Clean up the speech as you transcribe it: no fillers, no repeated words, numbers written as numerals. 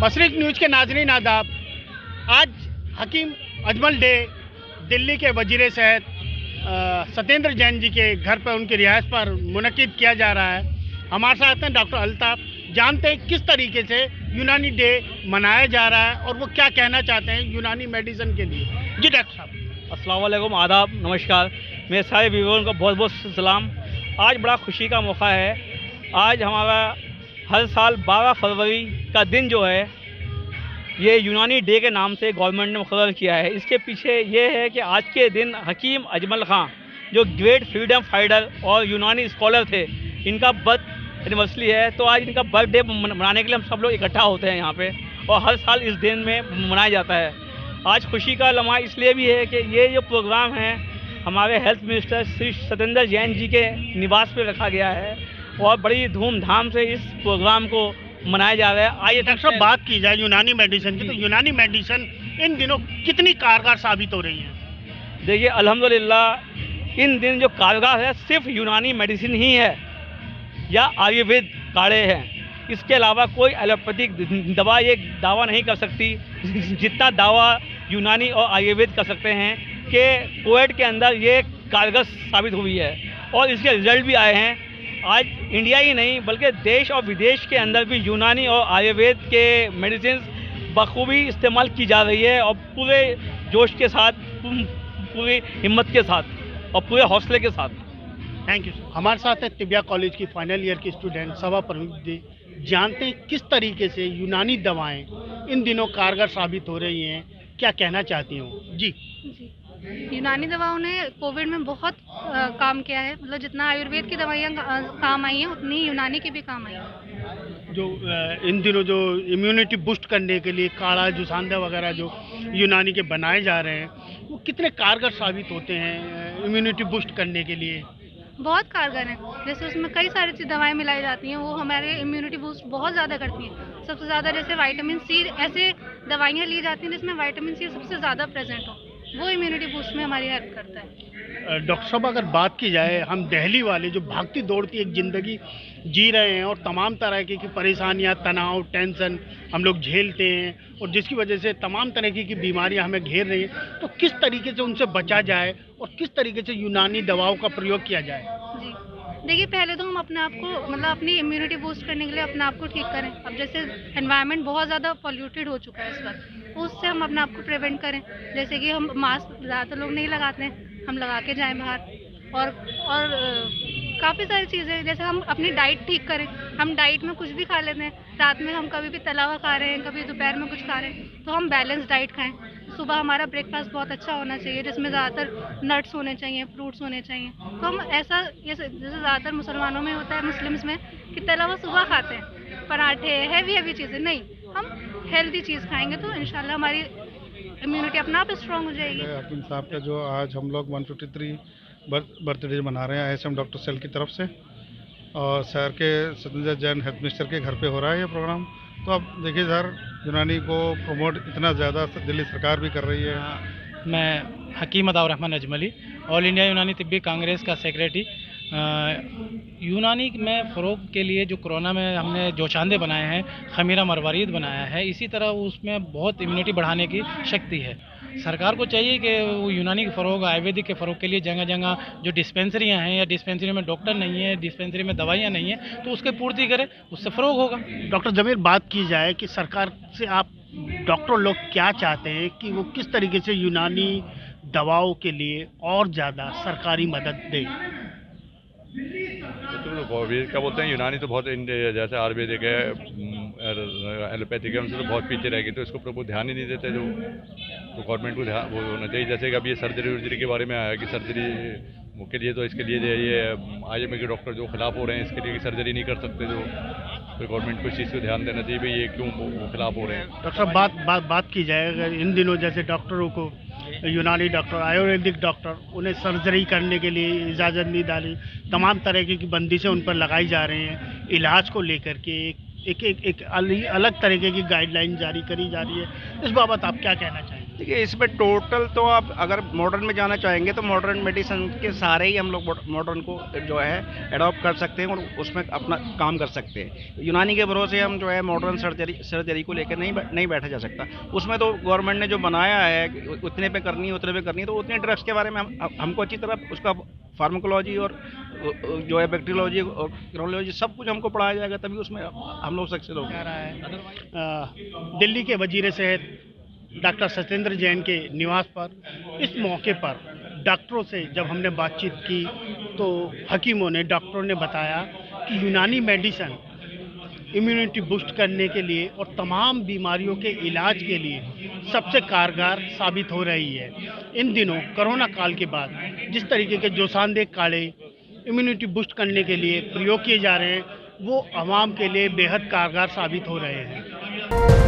मशरिक news के नाज़रीन आदाब। आज हकीम अजमल डे दिल्ली के वजीर सेहत सत्येंद्र जैन जी के घर पर उनकी रिहाइश पर मुनक्किद किया जा रहा है। हमारे साथ हैं डॉक्टर अल्ताफ। जानते हैं किस तरीके से यूनानी डे मनाया जा रहा है और वो क्या कहना चाहते हैं यूनानी मेडिसिन के लिए। जी डॉक्टर साहब। अस्सलाम वालेकुम, आदाब, नमस्कार। मेरे सारे व्यूअर्स को बहुत बहुत सलाम। आज बड़ा खुशी का मौका है। आज हमारा हर साल 12 फरवरी का दिन जो है ये यूनानी डे के नाम से गवर्नमेंट ने मुकर्रर किया है। इसके पीछे ये है कि आज के दिन हकीम अजमल ख़ान जो ग्रेट फ्रीडम फाइटर और यूनानी स्कॉलर थे, इनका बर्थ एनिवर्सरी है। तो आज इनका बर्थडे मनाने के लिए हम सब लोग इकट्ठा होते हैं यहाँ पे, और हर साल इस दिन में मनाया जाता है। आज खुशी का लम्हा इसलिए भी है कि ये जो प्रोग्राम है हमारे हेल्थ मिनिस्टर श्री सत्येंद्र जैन जी के निवास पे रखा गया है और बड़ी धूमधाम से इस प्रोग्राम को मनाया जा रहा है। आइए डॉक्टर साहब, बात की जाए यूनानी मेडिसिन की, तो यूनानी मेडिसिन इन दिनों कितनी कारगर साबित हो रही है? देखिए, अल्हम्दुलिल्लाह इन दिन जो कारगर है सिर्फ यूनानी मेडिसिन ही है या आयुर्वेद काढ़े हैं। इसके अलावा कोई एलोपैथिक दवा ये दावा नहीं कर सकती जितना दावा यूनानी और आयुर्वेद कर सकते हैं कि कोविड के अंदर ये कारगर साबित हुई है और इसके रिजल्ट भी आए हैं। आज इंडिया ही नहीं बल्कि देश और विदेश के अंदर भी यूनानी और आयुर्वेद के मेडिसिन बखूबी इस्तेमाल की जा रही है और पूरे जोश के साथ, पूरी हिम्मत के साथ और पूरे हौसले के साथ। Thank you. हमारे साथ है तिबिया कॉलेज की फाइनल ईयर की स्टूडेंट सभा प्रवीण जी। जानते हैं किस तरीके से यूनानी दवाएं इन दिनों कारगर साबित हो रही हैं, क्या कहना चाहती हूँ? जी। यूनानी दवाओं ने कोविड में बहुत काम किया है। मतलब जितना आयुर्वेद की दवाइयाँ काम आई हैं उतनी यूनानी की भी काम आई हैं। जो इन दिनों जो इम्यूनिटी बूस्ट करने के लिए काढ़ा जुसांदा वगैरह जो यूनानी के बनाए जा रहे हैं, वो कितने कारगर साबित होते हैं इम्यूनिटी बूस्ट करने के लिए? बहुत कारगर है। जैसे उसमें कई सारी दवाएं मिलाई जाती हैं, वो हमारे इम्यूनिटी बूस्ट बहुत ज़्यादा करती हैं। सबसे ज़्यादा जैसे विटामिन सी, ऐसे दवाइयाँ ली जाती हैं जिसमें विटामिन सी सबसे ज़्यादा प्रेजेंट हो, वो इम्यूनिटी बूस्ट में हमारी हेल्प करता है। डॉक्टर साहब, अगर बात की जाए, हम दिल्ली वाले जो भागती दौड़ती एक ज़िंदगी जी रहे हैं और तमाम तरह की परेशानियां, तनाव, टेंशन हम लोग झेलते हैं और जिसकी वजह से तमाम तरह की बीमारियां हमें घेर रही हैं, तो किस तरीके से उनसे बचा जाए और किस तरीके से यूनानी दवाओं का प्रयोग किया जाए? जी, देखिए, पहले तो हम अपने आप को मतलब अपनी इम्यूनिटी बूस्ट करने के लिए अपने आप को ठीक करें। अब जैसे एनवायरनमेंट बहुत ज़्यादा पॉल्यूटेड हो चुका है इस वक्त, उससे हम अपने आप को प्रिवेंट करें। जैसे कि हम मास्क ज़्यादातर लोग नहीं लगाते हैं, हम लगा के जाएं बाहर। और काफ़ी सारी चीज़ें, जैसे हम अपनी डाइट ठीक करें। हम डाइट में कुछ भी खा लेते हैं, रात में हम कभी भी तला हुआ खा रहे हैं, कभी दोपहर में कुछ खा रहे हैं, तो हम बैलेंस डाइट खाएं। सुबह हमारा ब्रेकफास्ट बहुत अच्छा होना चाहिए जिसमें ज़्यादातर नट्स होने चाहिए, फ्रूट्स होने चाहिए। तो हम ऐसा जैसे ज़्यादातर मुसलमानों में होता है, मुस्लिम्स में, कि तला हुआ सुबह खाते हैं, पराठे, हैवी चीज़ें नहीं, हम हेल्दी चीज़ खाएंगे तो इंशाल्लाह हमारी इम्यूनिटी अपना आप स्ट्रॉन्ग हो जाएगी। हकीम साहब का जो आज हम लोग 153 बर्थडे मना रहे हैं ISM डॉक्टर सेल की तरफ से, और शहर के सत्येंद्र जैन हेल्थ मिनिस्टर के घर पे हो रहा है ये प्रोग्राम। तो अब देखिए सर, यूनानी को प्रमोट इतना ज़्यादा दिल्ली सरकार भी कर रही है। मैं हकीम अताउर्रहमान अजमली, ऑल इंडिया यूनानी तिब्बी कांग्रेस का सेक्रेटरी। यूनानी में फ़रोग के लिए जो कोरोना में हमने जोशांदे बनाए हैं, खमीरा मरवारीद बनाया है, इसी तरह उसमें बहुत इम्यूनिटी बढ़ाने की शक्ति है। सरकार को चाहिए कि वो यूनानी के फ़रोग, आयुर्वेदिक के फ़रोग के लिए जगह जगह जो डिस्पेंसरियां हैं या डिस्पेंसरी में डॉक्टर नहीं है, डिस्पेंसरी में दवाइयाँ नहीं हैं, तो उसके पूर्ति करे, उससे फ़रोग होगा। डॉक्टर जमीर, बात की जाए कि सरकार से आप डॉक्टर लोग क्या चाहते हैं कि वो किस तरीके से यूनानी दवाओं के लिए और ज़्यादा सरकारी मदद दे? तो क्या बोलते हैं, यूनानी तो बहुत जैसे आयुर्वेदिक है, एलोपैथिक है, उनसे तो बहुत पीछे रहेगी। तो इसको प्रभु ध्यान ही नहीं देते, जो तो गवर्नमेंट को ध्यान वो होना चाहिए। जैसे कि अभी ये सर्जरी के बारे में आया कि सर्जरी के लिए, तो इसके लिए ये IMA के डॉक्टर जो खिलाफ हो रहे हैं, इसके लिए सर्जरी नहीं कर सकते, जो तो गवर्नमेंट को इस चीज़ को ध्यान देना चाहिए भाई, ये क्यों वो खिलाफ हो रहे हैं। डॉक्टर साहब, बात की जाए, अगर इन दिनों जैसे डॉक्टरों को, यूनानी डॉक्टर, आयुर्वेदिक डॉक्टर, उन्हें सर्जरी करने के लिए इजाज़त नहीं डाली, तमाम तरह की बंदिशें उन पर लगाई जा रही हैं, इलाज को लेकर के एक अलग तरीके की गाइडलाइन जारी करी जा रही है, इस बाबत आप क्या कहना चाहेंगे? देखिए इसमें टोटल तो आप अगर मॉडर्न में जाना चाहेंगे तो मॉडर्न मेडिसिन के सहारे ही हम लोग मॉडर्न को जो है एडॉप्ट कर सकते हैं और उसमें अपना काम कर सकते हैं। यूनानी के भरोसे हम जो है मॉडर्न सर्जरी को लेकर नहीं बैठा जा सकता। उसमें तो गवर्नमेंट ने जो बनाया है उतने पे करनी है उतने पे करनी है, तो उतने ड्रग्स के बारे में हमको अच्छी तरह उसका फार्माकोलॉजी और जो है बैक्टीरियोलॉजी और क्रोनोलॉजी सब कुछ हमको पढ़ाया जाएगा, तभी उसमें हम लोग सक्सेस हो रहा है। दिल्ली के वजीर सेहत डॉक्टर सत्येंद्र जैन के निवास पर इस मौके पर डॉक्टरों से जब हमने बातचीत की तो हकीमों ने, डॉक्टरों ने बताया कि यूनानी मेडिसिन इम्यूनिटी बूस्ट करने के लिए और तमाम बीमारियों के इलाज के लिए सबसे कारगर साबित हो रही है। इन दिनों कोरोना काल के बाद जिस तरीके के जोशानदेह काढ़े इम्यूनिटी बूस्ट करने के लिए प्रयोग किए जा रहे हैं वो आवाम के लिए बेहद कारगर साबित हो रहे हैं।